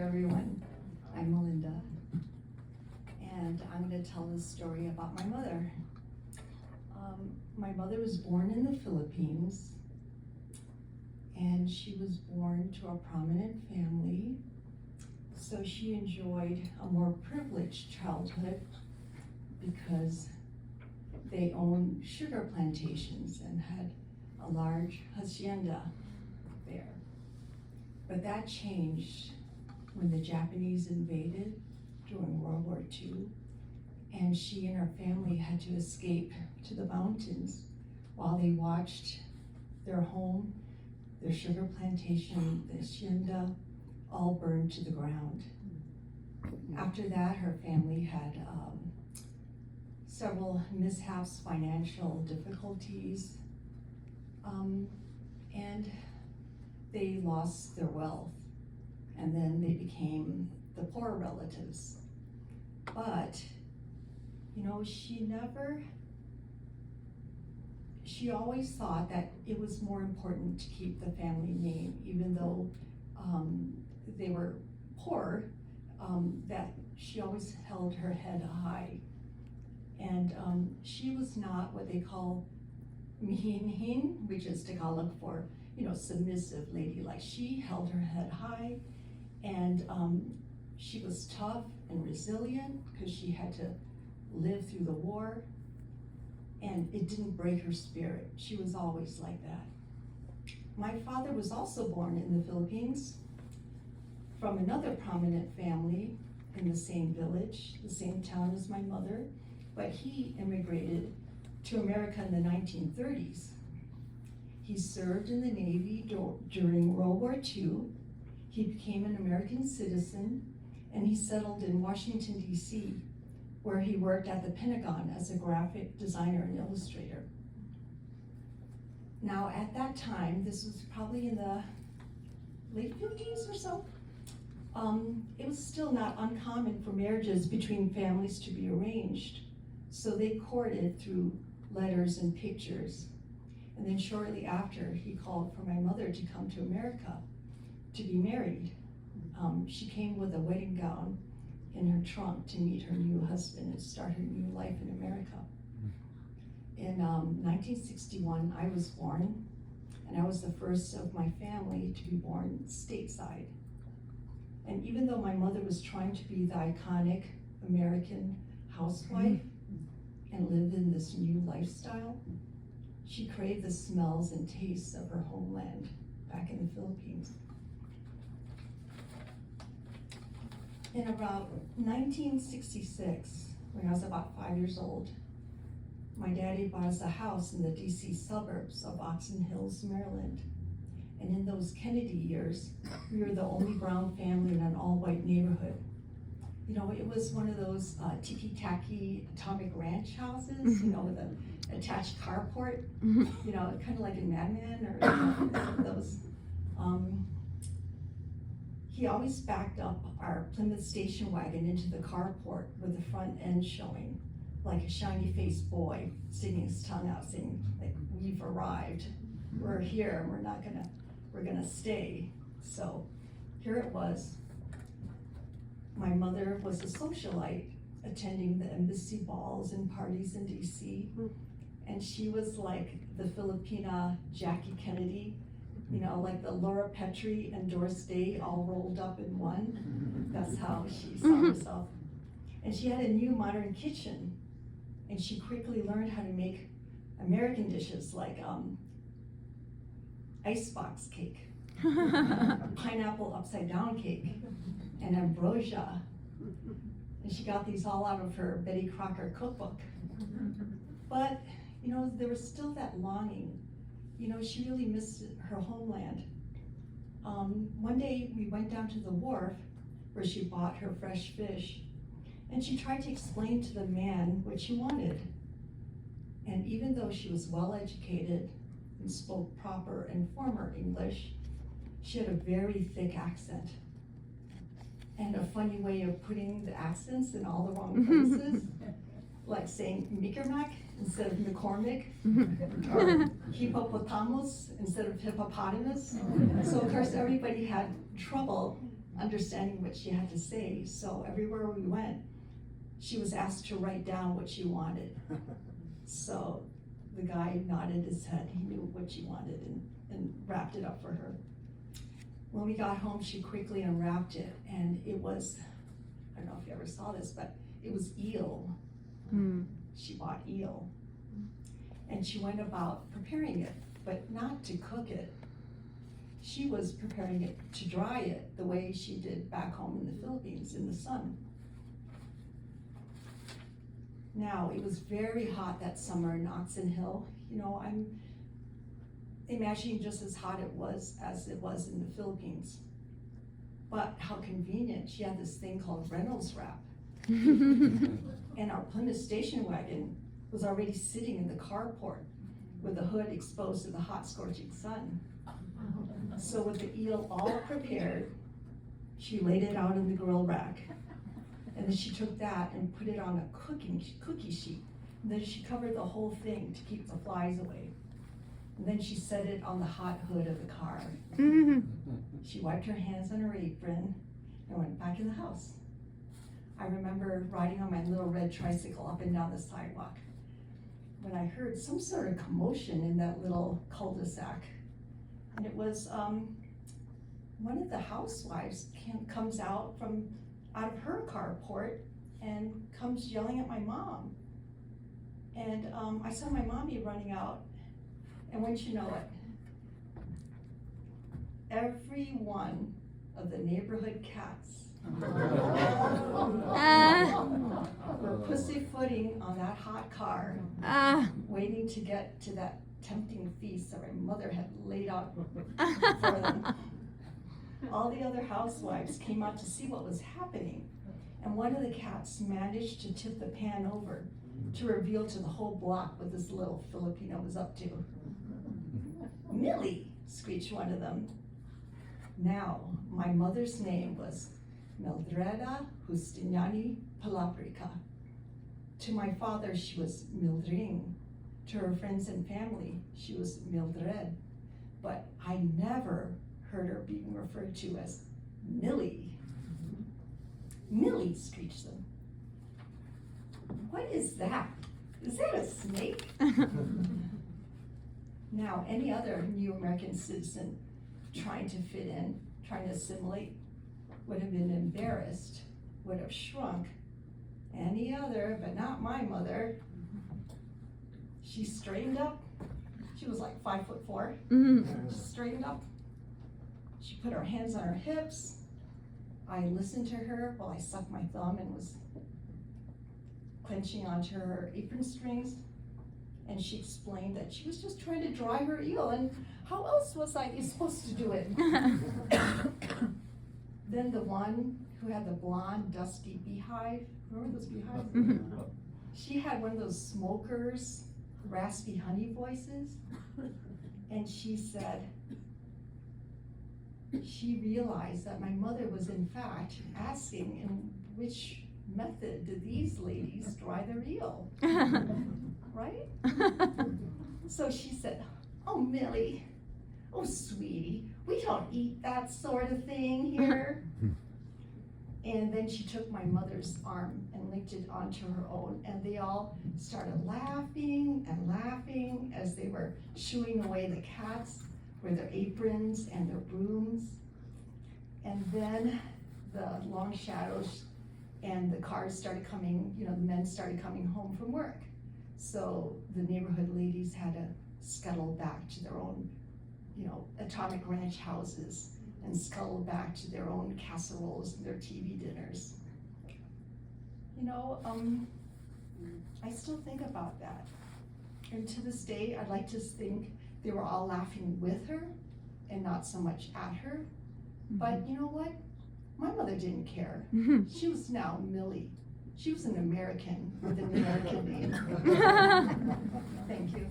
everyone, I'm Melinda, and I'm going to tell this story about my mother. My mother was born in the Philippines, and she was born to a prominent family, so she enjoyed a more privileged childhood because they owned sugar plantations and had a large hacienda there. But that changed when the Japanese invaded during World War II, and she and her family had to escape to the mountains while they watched their home, their sugar plantation, the hacienda, all burned to the ground. After that, her family had several mishaps, financial difficulties, and they lost their wealth, and then they became the poor relatives. But, you know, she always thought that it was more important to keep the family name, even though they were poor, that she always held her head high. And she was not what they call mihinhin, which is Tagalog for, you know, submissive, ladylike. She held her head high, and she was tough and resilient because she had to live through the war, and it didn't break her spirit. She was always like that. My father was also born in the Philippines from another prominent family in the same village, the same town as my mother, but he immigrated to America in the 1930s. He served in the Navy during World War II. He became an American citizen, and he settled in Washington, D.C., where he worked at the Pentagon as a graphic designer and illustrator. Now, at that time, this was probably in the late 50s or so, it was still not uncommon for marriages between families to be arranged. So they courted through letters and pictures. And then shortly after, he called for my mother to come to America to be married. She came with a wedding gown in her trunk to meet her new husband and start her new life in America. In 1961, I was born, and I was the first of my family to be born stateside. And even though my mother was trying to be the iconic American housewife and live in this new lifestyle, she craved the smells and tastes of her homeland back in the Philippines. In about 1966, when I was about 5 years old, my daddy bought us a house in the DC suburbs of Oxon Hills, Maryland. And in those Kennedy years, we were the only brown family in an all-white neighborhood. You know, it was one of those ticky-tacky atomic ranch houses, you know, with an attached carport, you know, kind of like in Mad Men or you know, those. He always backed up our Plymouth station wagon into the carport with the front end showing, like a shiny-faced boy sticking his tongue out saying, like, we've arrived, we're here, we're gonna stay. So here it was. My mother was a socialite, attending the embassy balls and parties in DC, and she was like the Filipina Jackie Kennedy, you know, like the Laura Petrie and Doris Day all rolled up in one. That's how she saw herself. And she had a new modern kitchen, and she quickly learned how to make American dishes like icebox cake, pineapple upside down cake, and ambrosia. And she got these all out of her Betty Crocker cookbook. But, you know, there was still that longing. You know, she really missed her homeland. One day we went down to the wharf where she bought her fresh fish, and she tried to explain to the man what she wanted. And even though she was well educated and spoke proper and former English, she had a very thick accent and a funny way of putting the accents in all the wrong places, like saying Mickermack instead of McCormick, or hippopotamus instead of hippopotamus. So of course everybody had trouble understanding what she had to say. So everywhere we went, she was asked to write down what she wanted. So the guy nodded his head. He knew what she wanted and wrapped it up for her. When we got home, she quickly unwrapped it, and it was, I don't know if you ever saw this, but it was eel. She bought eel. And she went about preparing it, but not to cook it. She was preparing it to dry it the way she did back home in the Philippines in the sun. Now, it was very hot that summer in Oxon Hill. You know, I'm imagining just as hot as it was in the Philippines. But how convenient, she had this thing called Reynolds wrap. And our Plymouth station wagon was already sitting in the carport with the hood exposed to the hot, scorching sun. So with the eel all prepared, she laid it out in the grill rack. And then she took that and put it on a cookie sheet. And then she covered the whole thing to keep the flies away. And then she set it on the hot hood of the car. She wiped her hands on her apron and went back in the house. I remember riding on my little red tricycle up and down the sidewalk when I heard some sort of commotion in that little cul-de-sac. And it was one of the housewives comes out of her carport and comes yelling at my mom. And I saw my mommy running out, and wouldn't you know it, every one of the neighborhood cats were pussyfooting on that hot car, waiting to get to that tempting feast that my mother had laid out for them. All the other housewives came out to see what was happening, and one of the cats managed to tip the pan over to reveal to the whole block what this little Filipino was up to. "Millie," screeched one of them. Now, my mother's name was Mildreda Justiniani Palabrica. To my father, she was Mildring. To her friends and family, she was Mildred. But I never heard her being referred to as Millie. "Millie," screeched them. "What is that? Is that a snake?" Now, any other new American citizen trying to fit in, trying to assimilate, would have been embarrassed, would have shrunk. Any other, but not my mother. She straightened up. She was like 5'4". She straightened up. She put her hands on her hips. I listened to her while I sucked my thumb and was clenching onto her apron strings. And she explained that she was just trying to dry her eel, and how else was I supposed to do it? Then the one who had the blonde, dusty beehive, remember those beehives? She had one of those smokers, raspy honey voices, and she said she realized that my mother was in fact asking in which method do these ladies dry their eel, right? So she said, "Oh, Millie, oh, sweetie, we don't eat that sort of thing here." And then she took my mother's arm and linked it onto her own, and they all started laughing and laughing as they were shooing away the cats with their aprons and their brooms. And then the long shadows and the cars started coming, the men started coming home from work. So the neighborhood ladies had to scuttle back to their own, atomic ranch houses and scuttle back to their own casseroles and their TV dinners. I still think about that. And to this day, I'd like to think they were all laughing with her and not so much at her. But you know what? My mother didn't care. She was now Millie. She was an American with an American name. Thank you.